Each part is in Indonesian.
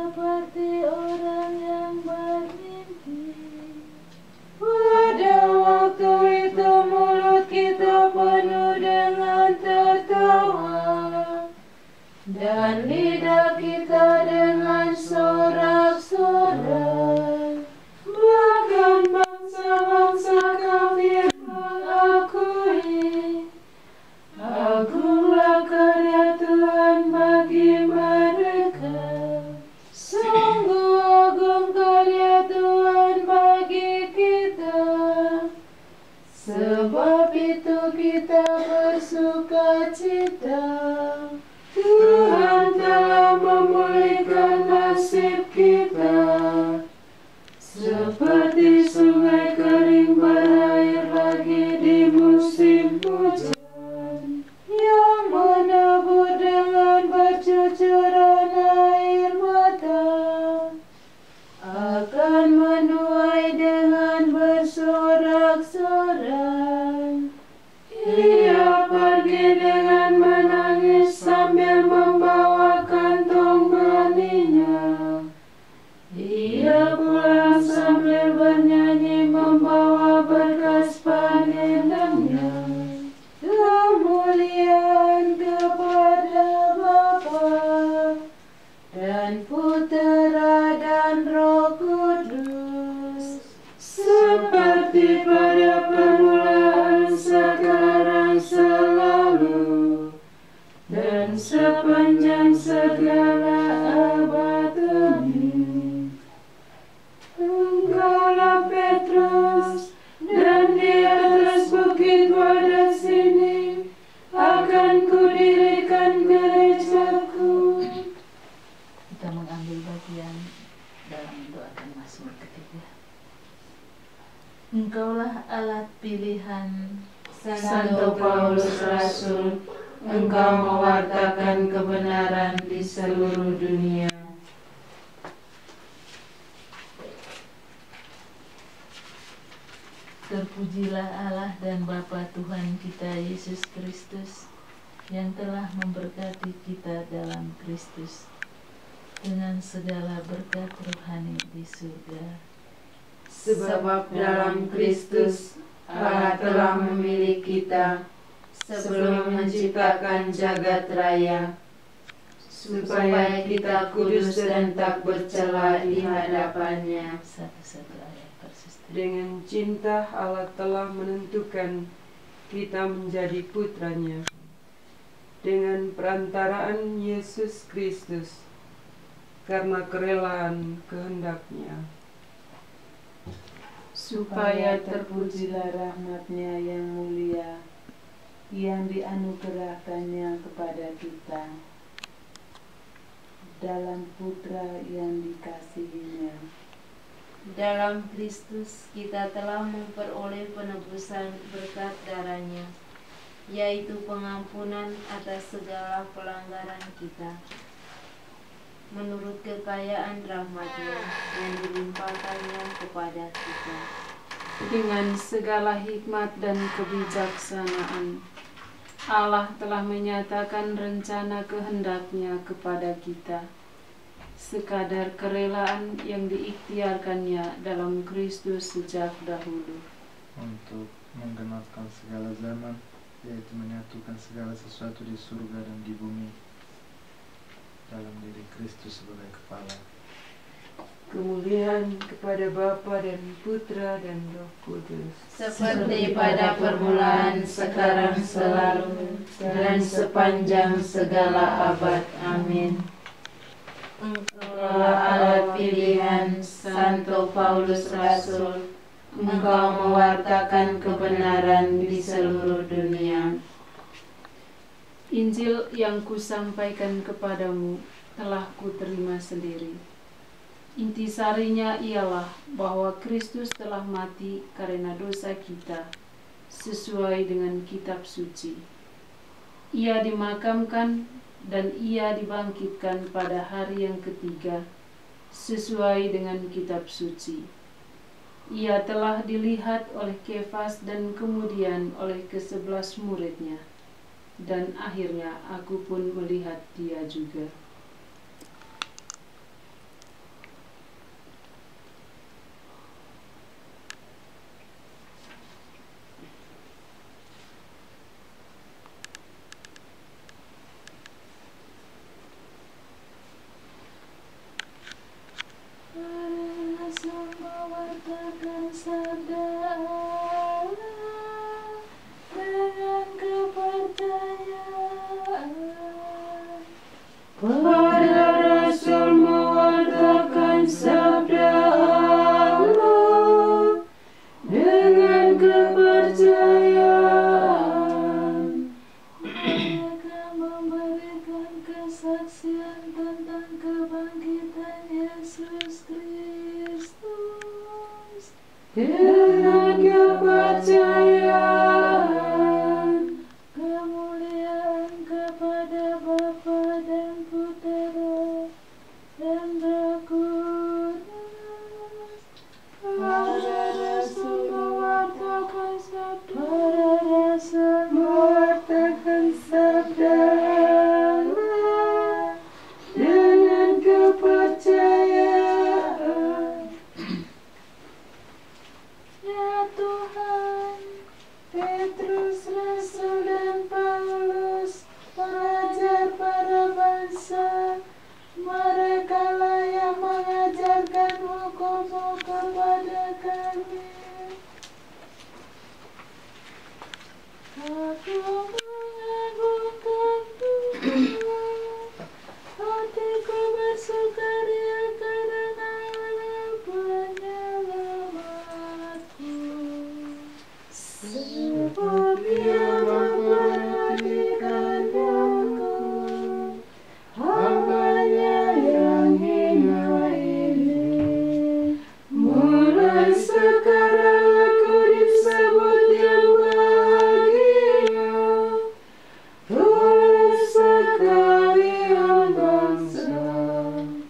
seperti orang yang bermimpi. Pada waktu itu mulut kita penuh dengan tertawa, Dan lidah kita dengan sorak-sorai. bahkan bangsa-bangsa kafir mengakui, agunglah karya Tuhan bagi mereka. Sungguh agung karya Tuhan bagi kita. Sebab itu kita bersukacita. Tuhan telah memulihkan nasib kita, seperti sungai kering berair lagi di musim hujan, Yang menabur dengan bercucuran air mata akan menuai dengan bersorak-sorai. Ia pergi dengan menangis sambil membawa kantong beraninya. Ia pulang sambil bernyanyi membawa berkas panenannya. Kemuliaan kepada Bapa dan Putera dan Roh Kudus, Seperti pada permulaan, sekarang, selalu, dan sepanjang segala abad. Amin. Engkaulah Petrus, dan di atas bukit wadas ini akan kudirikan gerejaku. Kita mengambil bagian dalam doakan Mazmur ketiga. Engkaulah alat pilihan Santo Paulus Rasul, engkau mewartakan kebenaran di seluruh dunia. Terpujilah Allah dan Bapa Tuhan kita Yesus Kristus, yang telah memberkati kita dalam Kristus dengan segala berkat rohani di surga. Sebab dalam Kristus Allah telah memilih kita sebelum menciptakan jagat raya, supaya kita kudus dan tak bercela di hadapannya. Satu-satu ayat persisten. Dengan cinta Allah telah menentukan kita menjadi putranya dengan perantaraan Yesus Kristus karena kerelaan kehendak-Nya, Supaya terpujilah rahmat-Nya yang mulia yang dianugerahkannya kepada kita dalam Putra yang dikasihinya. dalam Kristus kita telah memperoleh penebusan berkat darah-Nya, yaitu pengampunan atas segala pelanggaran kita, menurut kekayaan rahmat-Nya yang dilimpahkannya kepada kita. Dengan segala hikmat dan kebijaksanaan, Allah telah menyatakan rencana kehendak-Nya kepada kita, sekadar kerelaan yang diikhtiarkannya dalam Kristus sejak dahulu. Untuk menggenapkan segala zaman, yaitu menyatukan segala sesuatu di surga dan di bumi dalam diri Kristus sebagai kepala. kemuliaan kepada Bapa dan Putra dan Roh Kudus, Seperti pada permulaan, sekarang, selalu, dan sepanjang segala abad. Amin. Engkaulah alat pilihan Santo Paulus Rasul, engkau mewartakan kebenaran di seluruh dunia. Injil yang kusampaikan kepadamu telah kuterima sendiri. Intisarinya ialah bahwa Kristus telah mati karena dosa kita, sesuai dengan kitab suci. Ia dimakamkan dan ia dibangkitkan pada hari yang ketiga, sesuai dengan kitab suci. Ia telah dilihat oleh Kefas dan kemudian oleh ke-11 muridnya, dan akhirnya aku pun melihat dia juga. mewartakan sabda Allah dengan kepercayaan. Para rasul mewartakan sabda Allah dengan kepercayaan. Mereka memberikan kesaksian tentang kebangkitan Yesus Kristus Dengan kepercayaan. kemuliaan kepada Bapa dan Putera dan Roh Kudus. Para rasul mewartakan sabda Allah dengan kepercayaan. Ya Tuhan, Petrus, Rasul dan Paulus, pengajar para bangsa, merekalah yang mengajarkan hukum-mu kepada kami. Aku mengagungkan Tuhan, hatiku bersukaria karena Allah penyelamatku. Sebab Dia memperhatikan aku, hamba-Nya yang hina ini. Mulai sekarang aku disebut yang bahagia oleh sekalian bangsa,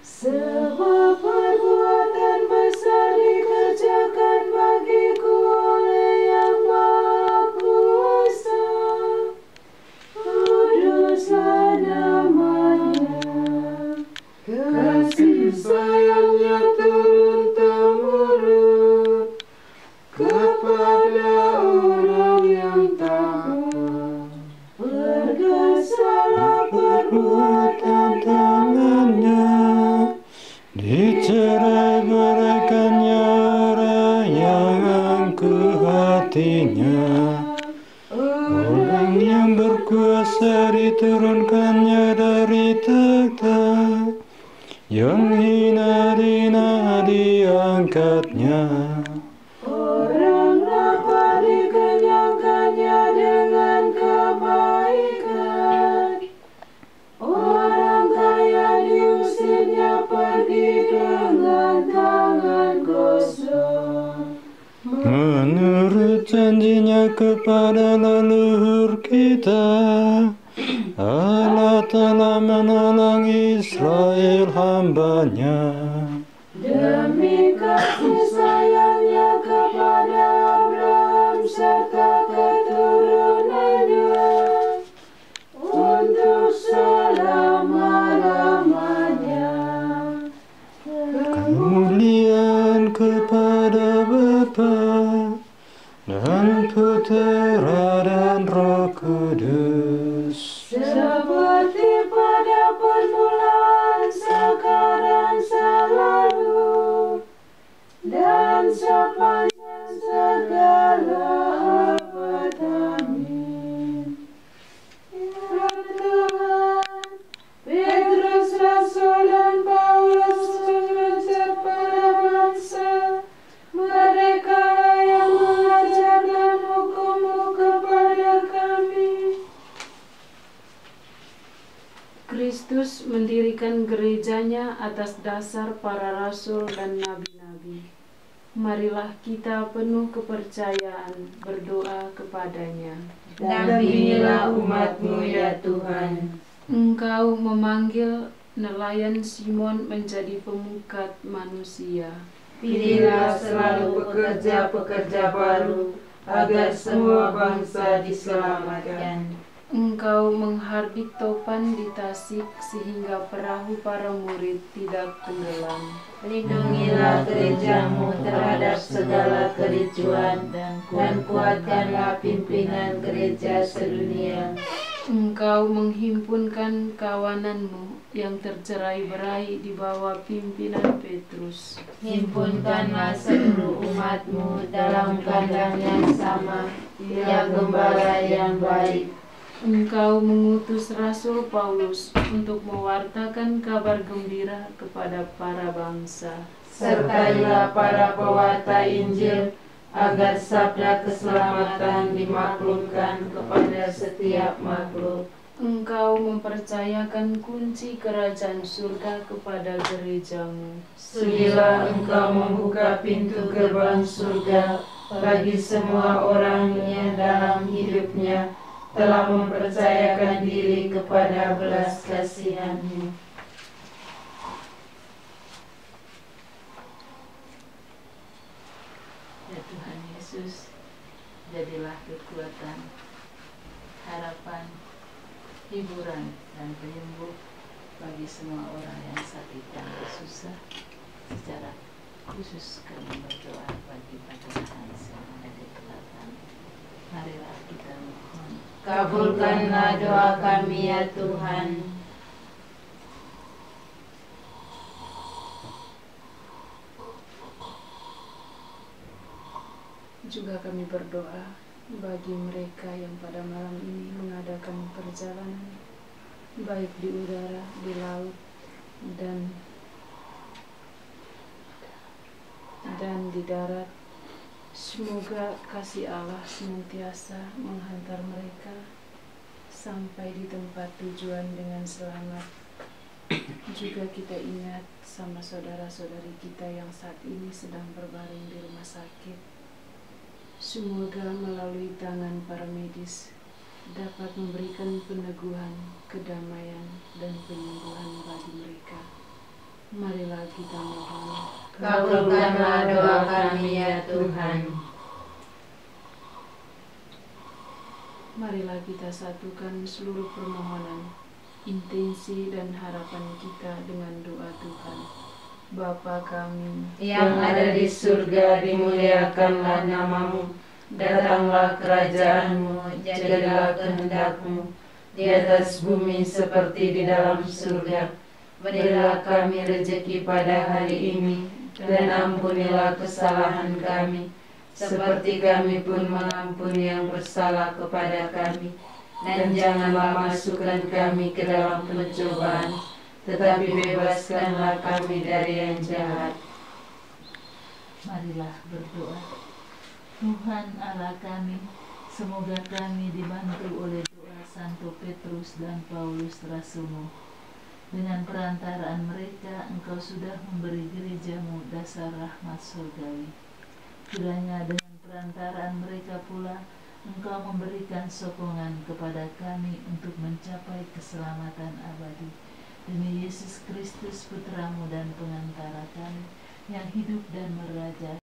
sebab perbuatan besar dikerjakan bagiku oleh Yang Maha Kuasa. Kuduslah namanya, kasih sayangnya turun-temurun kepada orang yang takwa. Berdosalah perbuatan tangannya, dicerai-beraikannya orang yang angkuh hatinya. Orang yang berkuasa diturunkannya dari takhta, yang hina diangkatnya. Orang lapar dikenyangkannya dengan kebaikan, orang kaya diusirnya pergi dengan tangan kosong. Menurut janjinya kepada leluhur kita, Allah telah menolong Israel hamba-Nya. Demi kasih sayangnya kepada Abraham serta keturunannya, untuk selama-lamanya. Kemuliaan kepada Bapa dan Putera dan Roh Kudus, seperti pada permulaan, sekarang, selalu, dan sepanjang segala abad. Amin. Ya Tuhan, Petrus, Rasul dan Paulus, pengajar para bangsa, mereka yang mengajarkan hukum-mu kepada kami. Kristus mendirikan gerejanya atas dasar para rasul dan nabi-nabi. Marilah kita penuh kepercayaan berdoa kepadanya. Dampingilah umat-Mu ya Tuhan. Engkau memanggil nelayan Simon menjadi pemukat manusia. Pilihlah selalu pekerja-pekerja baru, agar semua bangsa diselamatkan. Engkau menghardik topan di Tasik sehingga perahu para murid tidak tenggelam. Lindungilah gereja-Mu terhadap segala kericuan, dan kuatkanlah pimpinan gereja sedunia. Engkau menghimpunkan kawananmu yang tercerai-berai di bawah pimpinan Petrus. Himpunkanlah seluruh umatmu dalam kandang yang sama, ya gembala yang baik. Engkau mengutus Rasul Paulus untuk mewartakan kabar gembira kepada para bangsa. Sertailah para pewarta Injil, agar sabda keselamatan dimaklumkan kepada setiap makhluk. Engkau mempercayakan kunci kerajaan surga kepada gerejamu. Sudilah engkau membuka pintu gerbang surga bagi semua orang yang dalam hidupnya telah mempercayakan diri kepada belas kasihan-Mu. Ya Tuhan Yesus, jadilah kekuatan, harapan, hiburan, dan penyembuh bagi semua orang yang sakit dan bersusah. Secara khusus kami berdoa bagi Pater Hans yang ada di selatan. Marilah kita mohon. Kabulkanlah doa kami ya Tuhan. Juga kami berdoa bagi mereka yang pada malam ini mengadakan perjalanan, baik di udara, di laut, dan di darat. Semoga kasih Allah senantiasa menghantar mereka sampai di tempat tujuan dengan selamat. Juga kita ingat sama saudara-saudari kita yang saat ini sedang berbaring di rumah sakit. Semoga melalui tangan para medis dapat memberikan peneguhan, kedamaian, dan penyembuhan bagi mereka. Marilah kita mohon. Kabulkanlah doa kami ya Tuhan. Marilah kita satukan seluruh permohonan, intensi, dan harapan kita dengan doa Tuhan. Bapa kami Yang ada di surga, dimuliakanlah nama-Mu. Datanglah kerajaan-Mu, jadilah kehendak-Mu di atas bumi seperti di dalam surga. Berilah kami rezeki pada hari ini, dan ampunilah kesalahan kami, seperti kami pun mengampuni yang bersalah kepada kami. Dan janganlah masukkan kami ke dalam pencobaan, tetapi bebaskanlah kami dari yang jahat. Marilah berdoa. Tuhan Allah kami, semoga kami dibantu oleh doa Santo Petrus dan Paulus Rasul-Mu. Dengan perantaraan mereka, Engkau sudah memberi gereja-Mu dasar rahmat surgawi. Kiranya dengan perantaraan mereka pula, Engkau memberikan sokongan kepada kami untuk mencapai keselamatan abadi. Demi Yesus Kristus Putra-Mu dan pengantara kami, yang hidup dan meraja